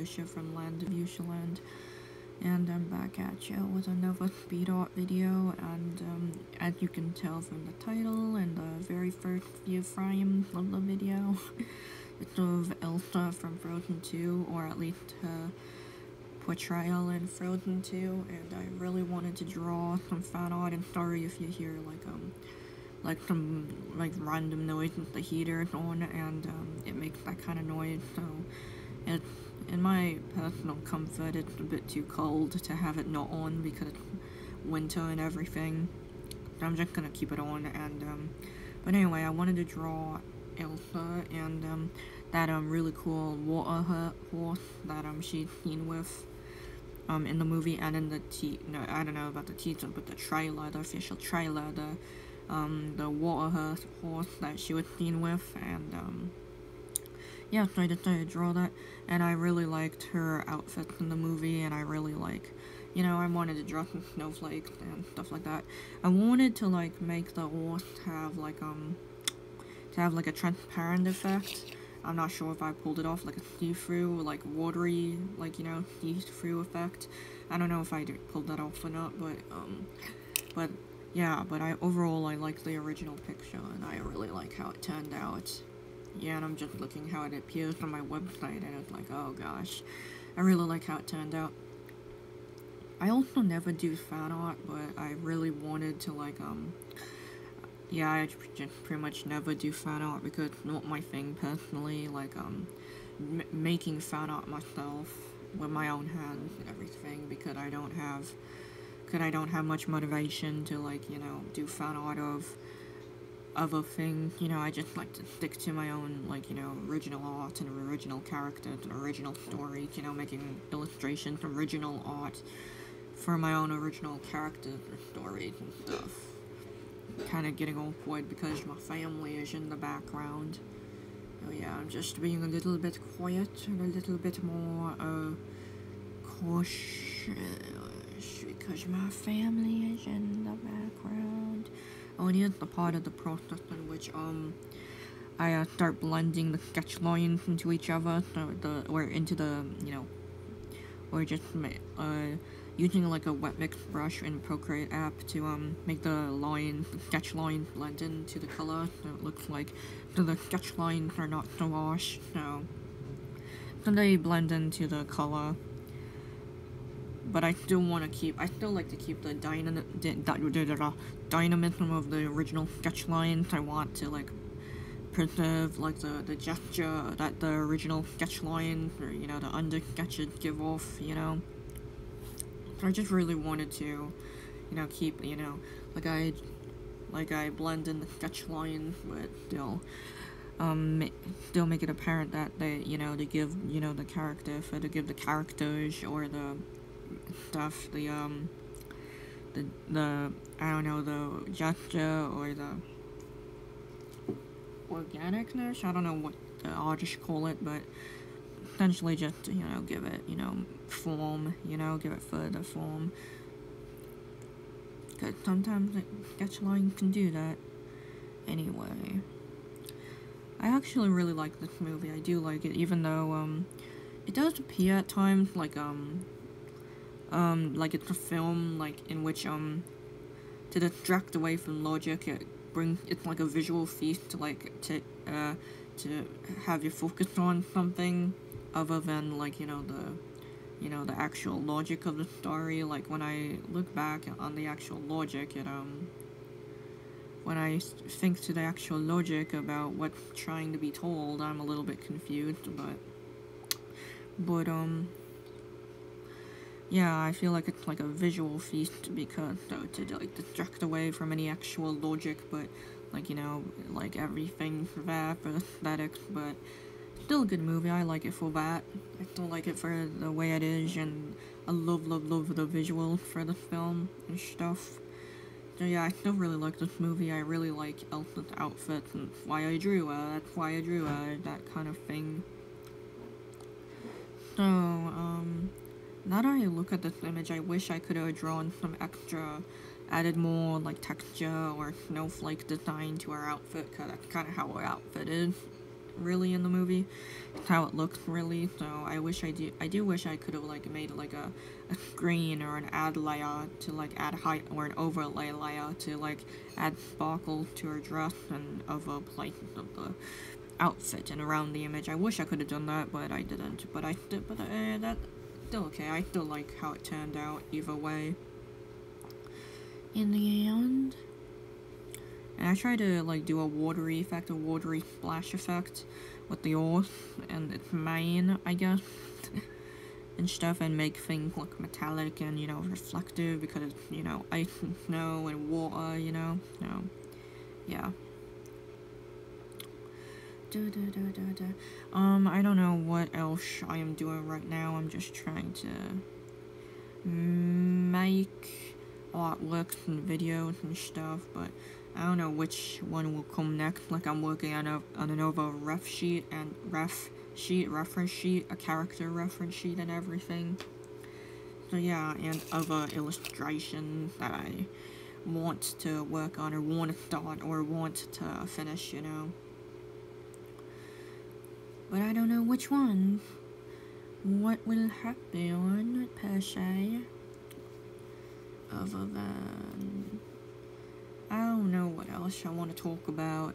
Alicia from Land of Usuland, and I'm back at you with another speed art video. And as you can tell from the title and the very first few frames of the video, it's of Elsa from Frozen 2, or at least her portrayal in Frozen 2, and I really wanted to draw some fan art. And sorry if you hear like some random noise with the heater on, and it makes that kind of noise. So it's, in my personal comfort, it's a bit too cold to have it not on because it's winter and everything. So I'm just gonna keep it on. And but anyway, I wanted to draw Elsa and that really cool water horse that she's seen with in the movie and in the I don't know about the teaser, but the trailer, the official trailer, the water horse that she was seen with. And yeah, so I decided to draw that, and I really liked her outfits in the movie, and I really I wanted to draw some snowflakes and stuff like that. I wanted to make the horse have a transparent effect. I'm not sure if I pulled it off, like a see-through, watery, see-through effect. I don't know if I pulled that off or not, but yeah, but overall I like the original picture, and I really like how it turned out. Yeah, and I'm just looking how it appears on my website, and it's like, oh gosh, I really like how it turned out. I also never do fan art, but I really wanted to yeah, I just pretty much never do fan art because it's not my thing personally, making fan art myself with my own hands and everything, because I don't have much motivation to do fan art of other things. I just like to stick to my own original art and original characters and original stories, making illustrations, original art for my own original characters and stories and stuff. Kind of getting awkward because my family is in the background. So yeah, I'm just being a little bit quiet and a little bit more cautious because my family is in the background. Oh, and here's the part of the process in which I start blending the sketch lines into each other, or just using a wet mix brush in Procreate app to make the sketch lines blend into the color, so it looks so the sketch lines are not so harsh, so they blend into the color. But I still like to keep the dynamism of the original sketch lines. I want to preserve the gesture that the original sketch lines or the under sketches give off. So I just really wanted to keep I blend in the sketch lines, but still make it apparent that they to give the character, to give the characters or the stuff the I don't know, the gesture or the organicness. I don't know what the artists call it, but essentially just give it form, give it further form, because sometimes the sketch line can do that. Anyway, I actually really like this movie. I do like it, even though it does appear at times it's a film in which to distract away from logic, it's like a visual feast to have you focus on something other than the actual logic of the story. When I look back on the actual logic, when I think to the actual logic about what's trying to be told, I'm a little bit confused, but yeah, I feel like it's a visual feast because to distract away from any actual logic, but everything's there for aesthetics. But still a good movie. I like it for that. I still like it for the way it is, and I love the visuals for this film and stuff. So yeah, I still really like this movie. I really like Elsa's outfit, and that's why I drew her. That's why I drew her, that kind of thing. So now that I look at this image, I wish I could have drawn some extra, added more texture or snowflake design to her outfit, because that's kind of how her outfit is. really in the movie. It's how it looks really. So I do wish I could have like made like a screen or an add layer to like add height, or an overlay layer to like add sparkle to her dress and other places of the outfit and around the image. I wish I could have done that, but I didn't. But that's still okay. I still like how it turned out either way. In the end, and I tried to like do a watery effect, a watery splash effect with the earth and its mane, I guess, and stuff, and make things look metallic and, you know, reflective because it's, you know, ice and snow and water, you know. So yeah. I don't know what else I am doing right now. I'm just trying to make artworks and videos and stuff, but I don't know which one will come next. Like, I'm working on another reference sheet, a character reference sheet and everything. So yeah, and other illustrations that I want to work on, or want to start, or want to finish, you know. But I don't know which one. What will happen, per se. Other than, I don't know what else I want to talk about.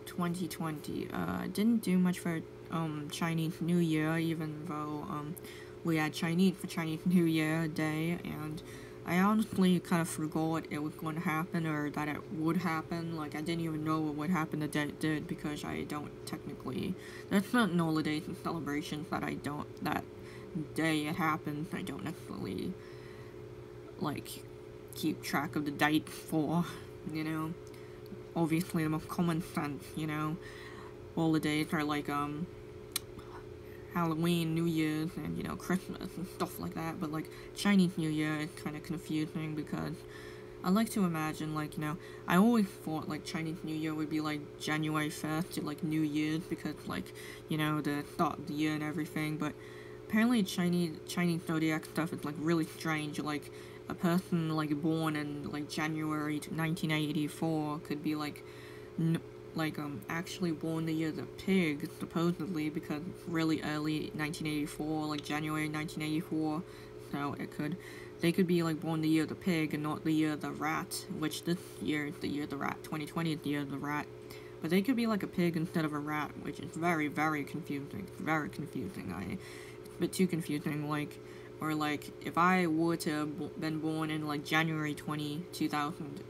2020. Didn't do much for Chinese New Year, even though we had Chinese for Chinese New Year Day, and I honestly kind of forgot it was going to happen, or that it would happen. Like, I didn't even know what would happen the day it did, because I don't technically, there's certain holidays and celebrations that day it happens, I don't necessarily, like, keep track of the date for, you know. Obviously, the most common sense, you know, holidays are like, Halloween, New Year's, and, you know, Christmas and stuff like that, but, like, Chinese New Year is kind of confusing, because I like to imagine, like, you know, I always thought, like, Chinese New Year would be, like, January 1st to, like, New Year's, because, like, you know, the start of the year and everything, but apparently Chinese zodiac stuff is, like, really strange. Like, a person, like, born in, like, January 1984 could be, like, actually born the year of the pig, supposedly, because it's really early 1984, like, January 1984, so they could be, like, born the year of the pig and not the year of the rat, which this year is the year of the rat, 2020 is the year of the rat, but they could be, like, a pig instead of a rat, which is very, very confusing, it's a bit too confusing, like, or, like, if I were to have been born in, like, January 2000,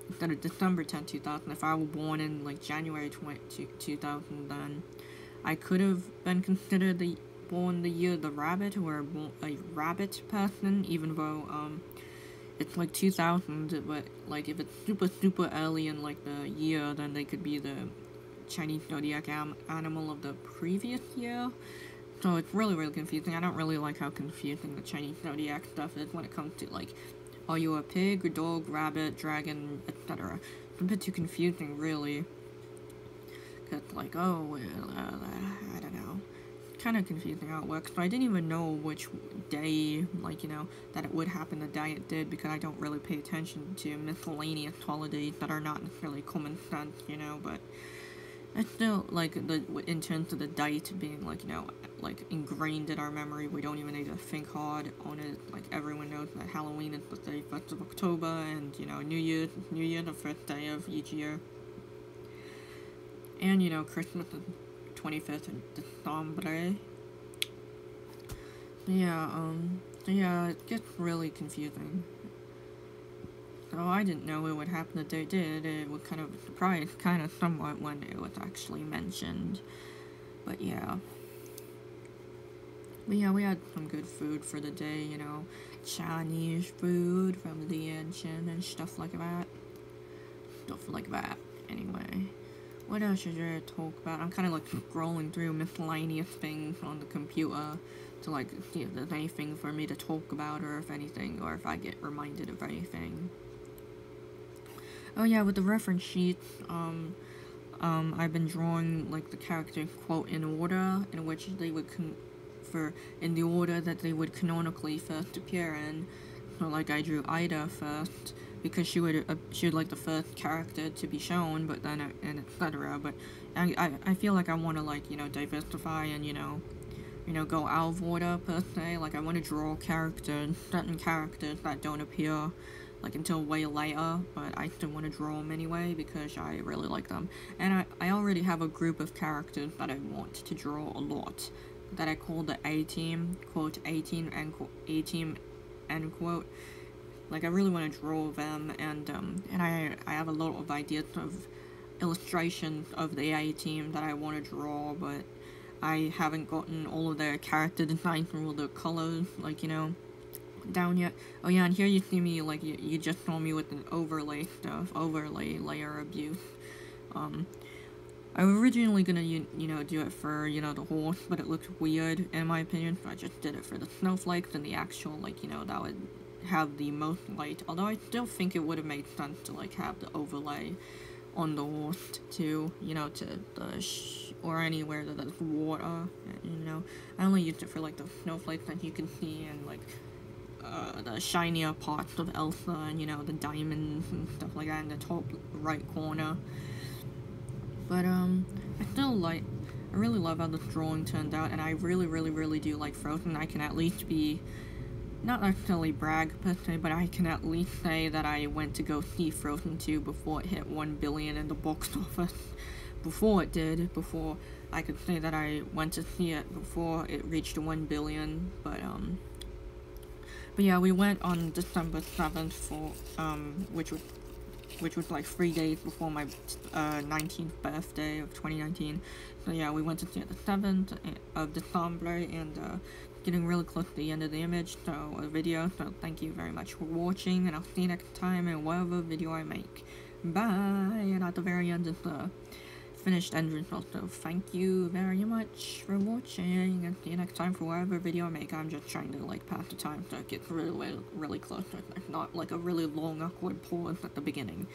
instead of December 10, 2000, if I were born in, like, January 2000, then I could have been considered born the year of the rabbit, or a rabbit person, even though, it's, like, 2000, but, like, if it's super, super early in, like, the year, then they could be the Chinese zodiac animal of the previous year. So it's really, really confusing. I don't really like how confusing the Chinese zodiac stuff is when it comes to, like, are you a pig, a dog, rabbit, dragon, etc. It's a bit too confusing, really. Because, like, oh, well, I don't know. It's kind of confusing how it works. So I didn't even know which day, like, you know, that it would happen the day it did, because I don't really pay attention to miscellaneous holidays that are not necessarily common sense, you know, but it's still, like, in terms of the date being, like, you know, like, ingrained in our memory, we don't even need to think hard on it. Like, everyone knows that Halloween is the 31st of October, and, you know, New Year the first day of each year. And, you know, Christmas is 25th of December. Yeah, it gets really confusing. So I didn't know it would happen the day it did. It was kind of a surprise, kind of somewhat, when it was actually mentioned. But yeah. But yeah, we had some good food for the day, you know. Chinese food from the ancient and stuff like that. Anyway. What else is there to talk about? I'm kind of, like, scrolling through miscellaneous things on the computer to, like, see if there's anything for me to talk about, or if anything, or if I get reminded of anything. Oh yeah, with the reference sheets, I've been drawing, like, the character, quote, in order, in which they would, in the order that they would canonically first appear in. So, like, I drew Ida first, because she would like the first character to be shown, but then and etc. But I feel like I want to like, you know, diversify and, you know, go out of order per se. Like I want to draw certain characters that don't appear like until way later, but I still want to draw them anyway because I really like them. And I already have a group of characters that I want to draw a lot, that I call the A-team, quote, A-team, end quote, A-team, end quote. Like I really want to draw them, and I have a lot of ideas of illustrations of the A-team that I want to draw, but I haven't gotten all of their character designs and all the colors, like, you know, down yet. Oh yeah, and here you see me, like, you just saw me with an overlay layer abuse. I was originally gonna, you know, do it for, you know, the horse, but it looked weird, in my opinion, so I just did it for the snowflakes and the actual, like, you know, that would have the most light, although I still think it would have made sense to, like, have the overlay on the horse, too, you know, to the or anywhere that there's water, you know. I only used it for, like, the snowflakes that you can see, and, like, the shinier parts of Elsa, and, you know, the diamonds and stuff like that in the top right corner. But, I really love how this drawing turned out, and I really do like Frozen. I can at least be, not necessarily brag per se, but I can at least say that I went to go see Frozen 2 before it hit 1 billion in the box office. Before I could say that I went to see it before it reached 1 billion, but yeah, we went on December 7th for, which was like 3 days before my 19th birthday of 2019. So yeah, we went to see it the 7th of December, and getting really close to the end of the video. So thank you very much for watching, and I'll see you next time in whatever video I make. Bye. And at the very end is the finished end result. So thank you very much for watching, and see you next time for whatever video I make. I'm just trying to like pass the time so it gets really close. It's not like a really long awkward pause at the beginning.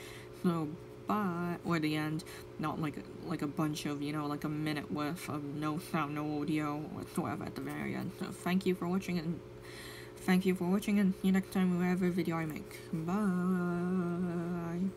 So bye, or the end, not like a bunch of, you know, like a minute worth of no sound, no audio whatsoever at the very end. So thank you for watching, and see you next time whatever video I make. Bye.